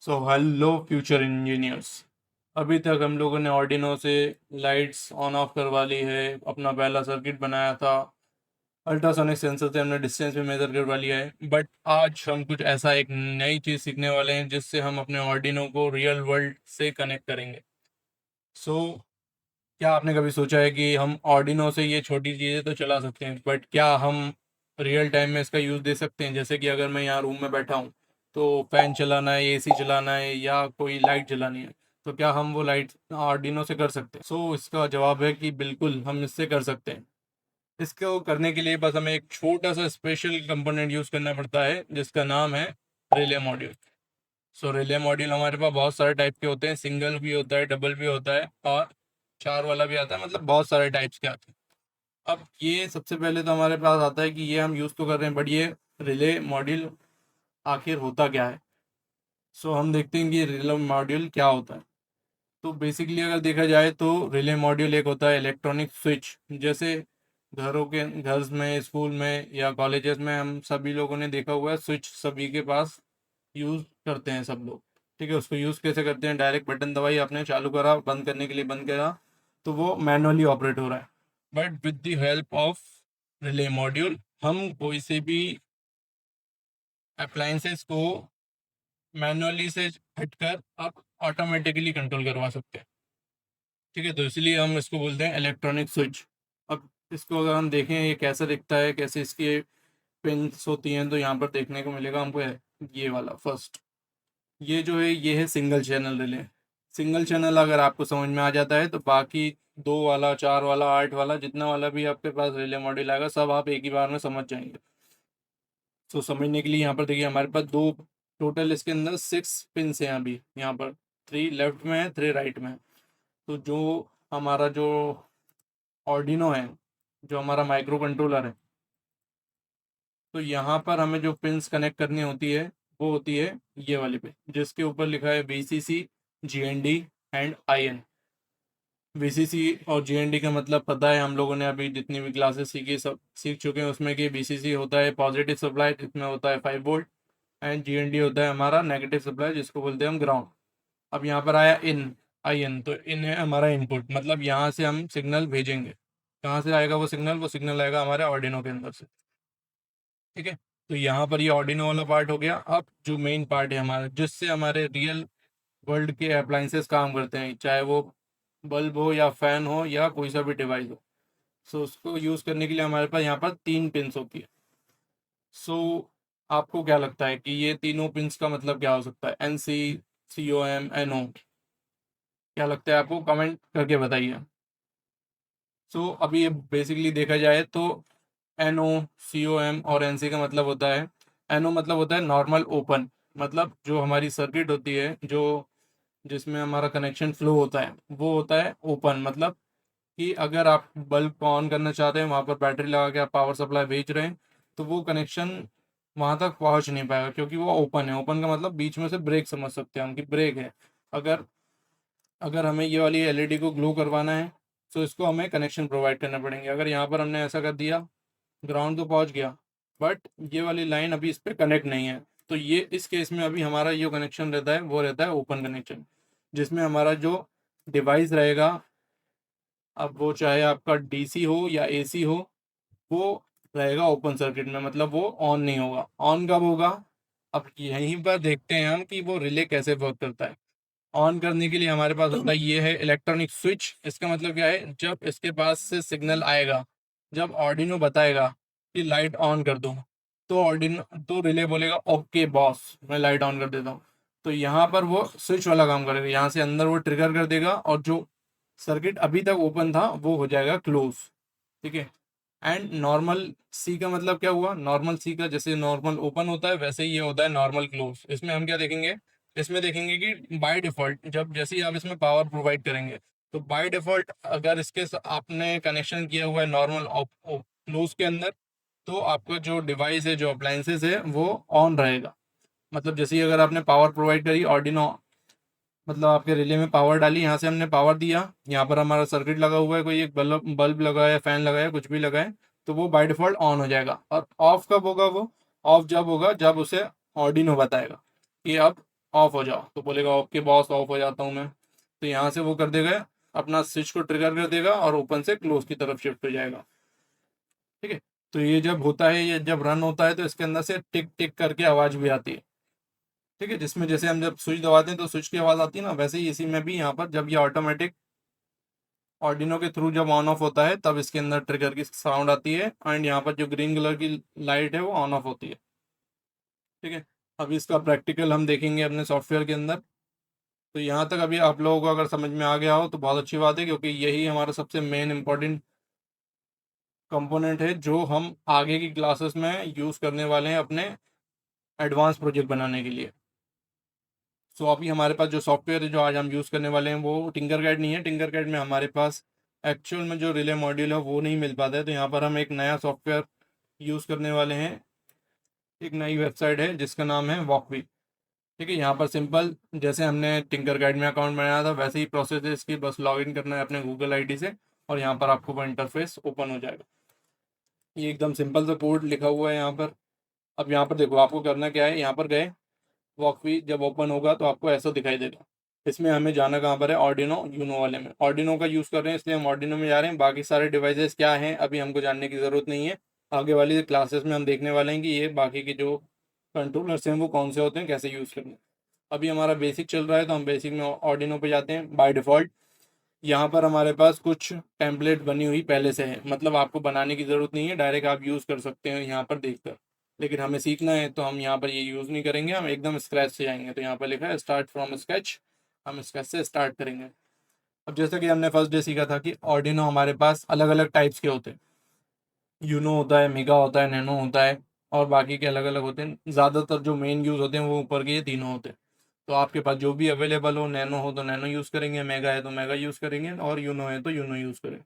So hello future engineers. अभी तक हम लोगों ने ऑर्डिनो से लाइट्स ऑन ऑफ करवा ली है, अपना पहला सर्किट बनाया था, अल्ट्रासोनिक सेंसर से हमने डिस्टेंस भी मेजर करवा लिया है। बट आज हम कुछ ऐसा एक नई चीज़ सीखने वाले हैं जिससे हम अपने ऑर्डिनो को रियल वर्ल्ड से कनेक्ट करेंगे। सो क्या आपने कभी सोचा है कि हम ऑर्डिनो से ये छोटी चीज़ें तो चला सकते हैं, बट क्या हम रियल टाइम में इसका यूज़ दे सकते हैं? जैसे कि अगर मैं यहाँ रूम में बैठा हूँ तो फैन चलाना है, एसी चलाना है या कोई लाइट जलानी है, तो क्या हम वो लाइट ऑर्डिनो से कर सकते हैं? सो इसका जवाब है कि बिल्कुल हम इससे कर सकते हैं। इसको करने के लिए बस हमें एक छोटा सा स्पेशल कंपोनेंट यूज़ करना पड़ता है जिसका नाम है रिले मॉड्यूल। सो रिले मॉड्यूल हमारे पास बहुत सारे टाइप के होते हैं, सिंगल भी होता है, डबल भी होता है और चार वाला भी आता है, मतलब बहुत सारे टाइप्स के आते हैं। अब ये सबसे पहले तो हमारे पास आता है कि ये हम यूज़ तो कर रहे हैं, बट ये रिले मॉड्यूल आखिर होता क्या है। सो हम देखते हैं कि रिले मॉड्यूल क्या होता है। तो बेसिकली अगर देखा जाए तो रिले मॉड्यूल एक होता है इलेक्ट्रॉनिक स्विच। जैसे घरों के घर में, स्कूल में या कॉलेजेस में हम सभी लोगों ने देखा हुआ है, स्विच सभी के पास यूज़ करते हैं सब लोग। ठीक है, उसको यूज़ कैसे करते हैं? डायरेक्ट बटन दबाई आपने, चालू करा, बंद करने के लिए बंद करा, तो वो मैनुअली ऑपरेट हो रहा है। But with the help of relay module हम कोई से भी अप्लायंसेस को मैनुअली से हटकर अब ऑटोमेटिकली कंट्रोल करवा सकते हैं। ठीक है, तो इसलिए हम इसको बोलते हैं इलेक्ट्रॉनिक स्विच। अब इसको अगर हम देखें ये कैसा दिखता है, कैसे इसकी पिन्स होती हैं, तो यहाँ पर देखने को मिलेगा हमको ये वाला फर्स्ट, ये जो है ये है single channel relay. Single channel अगर आपको समझ में आ जाता है तो बाकी दो वाला, चार वाला, आठ वाला, जितना वाला भी आपके पास रिले मॉड्यूल आएगा सब आप एक ही बार में समझ जाएंगे। तो समझने के लिए यहाँ पर देखिए हमारे पास दो, टोटल इसके अंदर 6 पिन्स हैं अभी यहाँ पर। 3 लेफ्ट में है, 3 राइट में है। तो जो हमारा जो ऑर्डिनो है, जो हमारा माइक्रो कंट्रोलर है, तो यहाँ पर हमें जो पिन्स कनेक्ट करनी होती है वो होती है ये वाली पिन, जिसके ऊपर लिखा है VCC, GND and IN। VCC और GND का मतलब पता है, हम लोगों ने अभी जितनी भी क्लासेस सीखी सब सीख चुके हैं उसमें कि VCC होता है पॉजिटिव सप्लाई जिसमें होता है 5 वोल्ट, एंड GND होता है हमारा नेगेटिव सप्लाई जिसको बोलते हैं हम ग्राउंड। अब यहाँ पर आया इन, IN, तो इन है हमारा इनपुट, मतलब यहाँ से हम सिग्नल भेजेंगे। कहाँ से आएगा वो सिग्नल आएगा हमारे ऑर्डिनो के अंदर से। ठीक है, तो यहाँ पर ये ऑर्डिनो वाला पार्ट हो गया। अब जो मेन पार्ट है हमारा, जिससे हमारे रियल वर्ल्ड के अप्लाइंसेस काम करते हैं, चाहे वो बल्ब हो या फैन हो या कोई सा भी डिवाइस हो, सो उसको यूज़ करने के लिए हमारे पास यहाँ पर 3 पिन्स होती है। सो आपको क्या लगता है कि ये तीनों पिन्स का मतलब क्या हो सकता है? NC, COM, NO, क्या लगता है आपको? कमेंट करके बताइए। सो अभी ये बेसिकली देखा जाए तो NO, COM और NC का मतलब होता है, NO मतलब होता है नॉर्मल ओपन, मतलब जो हमारी सर्किट होती है, जो जिसमें हमारा कनेक्शन फ्लो होता है वो होता है ओपन। मतलब कि अगर आप बल्ब को ऑन करना चाहते हैं, वहाँ पर बैटरी लगा के आप पावर सप्लाई भेज रहे हैं, तो वो कनेक्शन वहाँ तक पहुँच नहीं पाएगा क्योंकि वो ओपन है। ओपन का मतलब बीच में से ब्रेक समझ सकते हैं हम कि ब्रेक है। अगर अगर हमें ये वाली LED को ग्लो करवाना है तो इसको हमें कनेक्शन प्रोवाइड करना पड़ेंगे। अगर यहाँ पर हमने ऐसा कर दिया, ग्राउंड तो पहुँच गया, बट ये वाली लाइन अभी इस पर कनेक्ट नहीं है, तो ये इस केस में अभी हमारा जो कनेक्शन रहता है वो रहता है ओपन कनेक्शन, जिसमें हमारा जो डिवाइस रहेगा, अब वो चाहे आपका DC हो या AC हो, वो रहेगा ओपन सर्किट में, मतलब वो ऑन नहीं होगा। ऑन कब होगा? अब यहीं पर देखते हैं हम कि वो रिले कैसे वर्क करता है। ऑन करने के लिए हमारे पास होता है ये है इलेक्ट्रॉनिक स्विच। इसका मतलब क्या है? जब इसके पास से सिग्नल आएगा, जब ऑर्डिनो बताएगा कि लाइट ऑन कर दो, तो ऑर्डिनो तो रिले बोलेगा ओके बॉस, मैं लाइट ऑन कर देता हूँ। तो यहाँ पर वो स्विच वाला काम करेगा, यहाँ से अंदर वो ट्रिगर कर देगा और जो सर्किट अभी तक ओपन था वो हो जाएगा क्लोज। ठीक है, एंड नॉर्मल सी का मतलब क्या हुआ? नॉर्मल सी का जैसे नॉर्मल ओपन होता है वैसे ही ये होता है नॉर्मल क्लोज। इसमें हम क्या देखेंगे? इसमें देखेंगे कि बाय डिफॉल्ट जब जैसे ही आप इसमें पावर प्रोवाइड करेंगे, तो बाय डिफॉल्ट अगर आपने कनेक्शन किया हुआ है नॉर्मल क्लोज के अंदर, तो आपका जो डिवाइस है, जो अप्लायंसेस है, वो ऑन रहेगा। मतलब जैसे ही अगर आपने पावर प्रोवाइड करी ऑर्डिनो, मतलब आपके रिले में पावर डाली, यहाँ से हमने पावर दिया, यहाँ पर हमारा सर्किट लगा हुआ है, कोई एक बल्ब बल्ब लगा है, फैन लगा है, कुछ भी लगा है, तो वो बाय डिफॉल्ट ऑन हो जाएगा। और ऑफ कब होगा? वो ऑफ जब होगा जब उसे ऑर्डिनो बताएगा कि अब ऑफ हो जाओ, तो बोलेगा ओके बॉस ऑफ हो जाता हूँ मैं। तो यहाँ से वो कर देगा, अपना स्विच को ट्रिगर कर देगा और ओपन से क्लोज की तरफ शिफ्ट हो जाएगा। ठीक है, तो ये जब होता है, ये जब रन होता है तो इसके अंदर से टिक टिक करके आवाज भी आती है। ठीक है, जिसमें जैसे हम जब स्विच दबाते हैं तो स्विच की आवाज आती है ना, वैसे ही इसी में भी यहाँ पर जब ये ऑटोमेटिक ऑर्डिनो के थ्रू जब ऑन ऑफ होता है तब इसके अंदर ट्रिगर की साउंड आती है एंड यहाँ पर जो ग्रीन कलर की लाइट है वो ऑन ऑफ होती है। ठीक है, अब इसका प्रैक्टिकल हम देखेंगे अपने सॉफ्टवेयर के अंदर। तो यहाँ तक अभी आप लोगों को अगर समझ में आ गया हो तो बहुत अच्छी बात है, क्योंकि यही हमारा सबसे मेन इंपॉर्टेंट कंपोनेंट है जो हम आगे की क्लासेस में यूज़ करने वाले हैं अपने एडवांस प्रोजेक्ट बनाने के लिए। सो अभी हमारे पास जो सॉफ्टवेयर है जो आज हम यूज़ करने वाले हैं वो टिंकरकैड नहीं है। टिंकरकैड में हमारे पास एक्चुअल में जो रिले मॉड्यूल है वो नहीं मिल पाता है, तो यहाँ पर हम एक नया सॉफ्टवेयर यूज़ करने वाले हैं। एक नई वेबसाइट है जिसका नाम है वॉकवी। ठीक है, यहाँ पर सिंपल जैसे हमने टिंकरकैड में अकाउंट बनाया था वैसे ही प्रोसेस है इसकी, बस लॉगिन करना है अपने गूगल आईडी से और यहाँ पर आपको वो इंटरफेस ओपन हो जाएगा। ये एकदम सिंपल सा कोड लिखा हुआ है यहाँ पर। अब यहाँ पर देखो आपको करना क्या है, यहाँ पर गए, वॉकवी जब ओपन होगा तो आपको ऐसा दिखाई देगा। इसमें हमें जाना कहाँ पर है, ऑर्डिनो यूनो वाले में। ऑर्डिनो का यूज़ कर रहे हैं इसलिए हम ऑर्डिनो में जा रहे हैं, बाकी सारे डिवाइसेस क्या हैं अभी हमको जानने की ज़रूरत नहीं है। आगे वाली क्लासेस में हम देखने वाले हैं कि ये बाकी के जो कंट्रोलर्स हैं वो कौन से होते हैं, कैसे यूज़ करने हैं। अभी हमारा बेसिक चल रहा है तो हम बेसिक में ऑर्डिनो पे जाते हैं। बाय डिफ़ॉल्ट यहाँ पर हमारे पास कुछ टेम्पलेट बनी हुई पहले से है, मतलब आपको बनाने की ज़रूरत नहीं है, डायरेक्ट आप यूज़ कर सकते हैं यहाँ पर देखकर। लेकिन हमें सीखना है तो हम यहाँ पर ये यूज़ नहीं करेंगे, हम एकदम स्क्रैच से जाएंगे। तो यहाँ पर लिखा है स्टार्ट फ्रॉम स्केच, हम स्केच से स्टार्ट करेंगे। अब जैसा कि हमने फर्स्ट डे सीखा था कि ऑर्डिनो हमारे पास अलग अलग टाइप्स के होते हैं। यूनो होता है, मेगा होता है, नैनो होता है और बाकी के अलग अलग होते हैं। ज़्यादातर जो मेन यूज़ होते हैं वो ऊपर के ये तीनों होते हैं। तो आपके पास जो भी अवेलेबल हो, नैनो हो तो नैनो यूज़ करेंगे, मेगा है तो मेगा यूज़ करेंगे और यूनो है तो यूनो यूज़ करेंगे।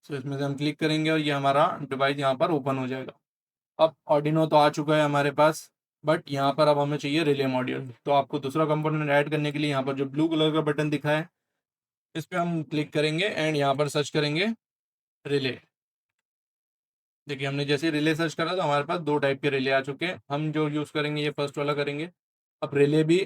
सो इसमें से हम क्लिक करेंगे और ये हमारा डिवाइस यहाँ पर ओपन हो जाएगा। अब ऑर्डिनो तो आ चुका है हमारे पास, बट यहाँ पर अब हमें चाहिए रिले मॉड्यूल। तो आपको दूसरा कंपोनेंट ऐड करने के लिए यहाँ पर जो ब्लू कलर का बटन दिखा है इस पर हम क्लिक करेंगे एंड यहाँ पर सर्च करेंगे रिले। देखिए हमने जैसे रिले सर्च करा तो हमारे पास दो टाइप के रिले आ चुके हैं। हम जो यूज़ करेंगे ये फर्स्ट वाला करेंगे। अब रिले भी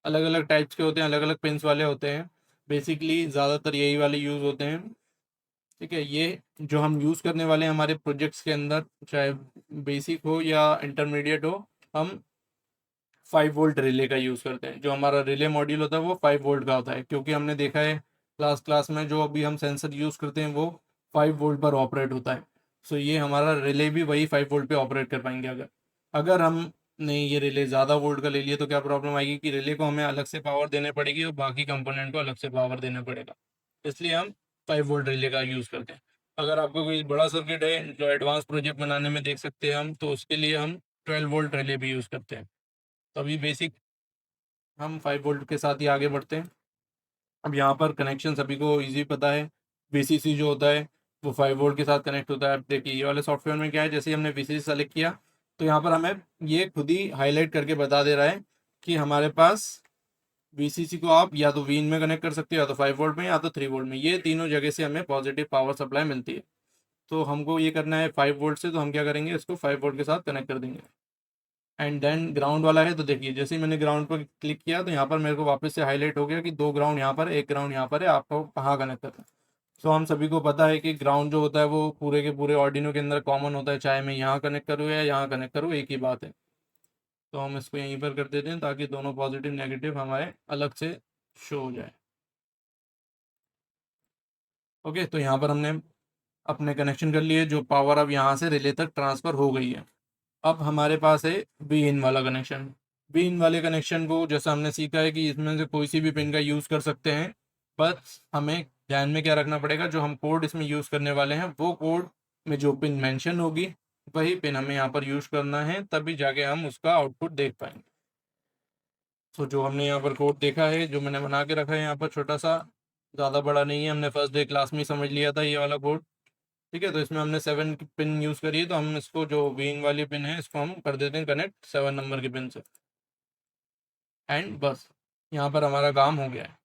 अलग अलग टाइप्स के होते हैं, अलग अलग पिंस वाले होते हैं। बेसिकली ज़्यादातर यही वाले यूज़ होते हैं। ठीक है, ये जो हम यूज़ करने वाले हैं हमारे प्रोजेक्ट्स के अंदर, चाहे बेसिक हो या इंटरमीडिएट हो, हम 5 वोल्ट रिले का यूज़ करते हैं। जो हमारा रिले मॉड्यूल होता है वो 5 वोल्ट का होता है, क्योंकि हमने देखा है क्लास में जो अभी हम सेंसर यूज़ करते हैं वो 5 वोल्ट पर ऑपरेट होता है। सो ये हमारा रिले भी वही 5 वोल्ट पे ऑपरेट कर पाएंगे। अगर अगर हम नहीं ये रिले ज़्यादा वोल्ट का ले लिए तो क्या प्रॉब्लम आएगी कि रिले को हमें अलग से पावर देने पड़ेगी और बाकी कंपोनेंट को अलग से पावर देना पड़ेगा। इसलिए हम 5 वोल्ट रिले का यूज़ करते हैं। अगर आपको कोई बड़ा सर्किट है जो एडवांस प्रोजेक्ट बनाने में देख सकते हैं हम, तो उसके लिए हम 12 वोल्ट रिले भी यूज़ करते हैं। तो अभी बेसिक हम 5 वोल्ट के साथ ही आगे बढ़ते हैं। अब यहाँ पर कनेक्शन सभी को इजी पता है। वीसीसी जो होता है वो 5 वोल्ट के साथ कनेक्ट होता है। अब देखिए ये वाले सॉफ्टवेयर में क्या है, जैसे ही हमने वीसीसी सेलेक्ट किया तो यहाँ पर हमें ये खुद ही हाईलाइट करके बता दे रहा है कि हमारे पास वीसीसी को आप या तो वीन में कनेक्ट कर सकते हो, या तो 5 वोल्ट में, या तो 3 वोल्ट में। ये तीनों जगह से हमें पॉजिटिव पावर सप्लाई मिलती है। तो हमको ये करना है 5 वोल्ट से, तो हम क्या करेंगे, इसको 5 वोल्ट के साथ कनेक्ट कर देंगे। एंड देन ग्राउंड वाला है तो देखिए जैसे ही मैंने ग्राउंड पर क्लिक किया तो यहाँ पर मेरे को वापस से हाईलाइट हो गया कि 2 ग्राउंड यहाँ पर है, 1 ग्राउंड यहाँ पर है, आपको कहाँ कनेक्ट करना है। सो हम सभी को पता है कि ग्राउंड जो होता है वो पूरे के पूरे ऑर्डिनो के अंदर कॉमन होता है, चाहे मैं यहाँ कनेक्ट करूँ या यहाँ कनेक्ट करूँ, एक ही बात है। तो हम इसको यहीं पर कर देते हैं ताकि दोनों पॉजिटिव नेगेटिव हमारे अलग से शो हो जाए। ओके, तो यहाँ पर हमने अपने कनेक्शन कर लिए, जो पावर अब यहाँ से रिले तक ट्रांसफ़र हो गई है। अब हमारे पास है बी इन वाला कनेक्शन। बी इन वाले कनेक्शन को जैसा हमने सीखा है कि इसमें से कोई सी भी पिन का यूज़ कर सकते हैं। बस हमें ध्यान में क्या रखना पड़ेगा, जो हम कोड इसमें यूज़ करने वाले हैं वो कोड में जो पिन मेंशन होगी वही पिन हमें यहाँ पर यूज़ करना है, तभी जाके हम उसका आउटपुट देख पाएंगे। तो जो हमने यहाँ पर कोड देखा है, जो मैंने बना के रखा है यहाँ पर छोटा सा, ज़्यादा बड़ा नहीं है, हमने फर्स्ट डे क्लास में ही समझ लिया था ये वाला कोड। ठीक है, तो इसमें हमने 7 की पिन यूज़ करी है, तो हम इसको जो वीन वाली पिन है इसको हम कर देते हैं कनेक्ट 7 नंबर की पिन से। एंड बस यहाँ पर हमारा काम हो गया है।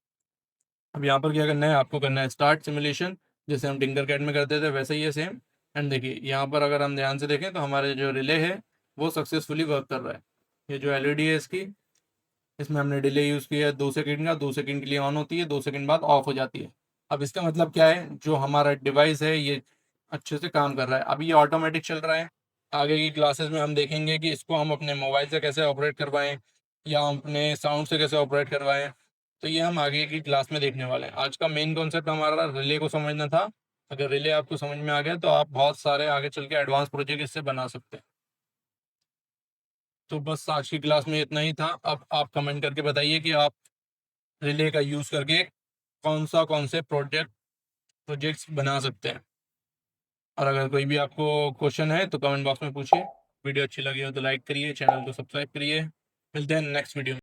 अब यहाँ पर क्या करना है, आपको करना है स्टार्ट सिमुलेशन, जैसे हम टिंकरकैड में करते थे वैसे ही है सेम। एंड देखिए यहाँ पर अगर हम ध्यान से देखें तो हमारे जो रिले है वो सक्सेसफुली वर्क कर रहा है। ये जो एलईडी है इसकी इसमें हमने डिले यूज़ किया है 2 सेकंड का, 2 सेकंड के लिए ऑन होती है, 2 सेकंड बाद ऑफ हो जाती है। अब इसका मतलब क्या है, जो हमारा डिवाइस है ये अच्छे से काम कर रहा है। अभी ये ऑटोमेटिक चल रहा है। आगे की क्लासेस में हम देखेंगे कि इसको हम अपने मोबाइल से कैसे ऑपरेट करवाएँ या हम अपने साउंड से कैसे ऑपरेट करवाएँ। तो ये हम आगे की क्लास में देखने वाले हैं। आज का मेन कॉन्सेप्ट हमारा रिले को समझना था। अगर रिले आपको समझ में आ गया तो आप बहुत सारे आगे चल के एडवांस प्रोजेक्ट इससे बना सकते हैं। तो बस आज की क्लास में इतना ही था। अब आप कमेंट करके बताइए कि आप रिले का यूज़ करके कौन से प्रोजेक्ट्स बना सकते हैं। और अगर कोई भी आपको क्वेश्चन है तो कमेंट बॉक्स में पूछिए। वीडियो अच्छी लगी हो तो लाइक करिए, चैनल को सब्सक्राइब करिए। मिलते हैं नेक्स्ट वीडियो में।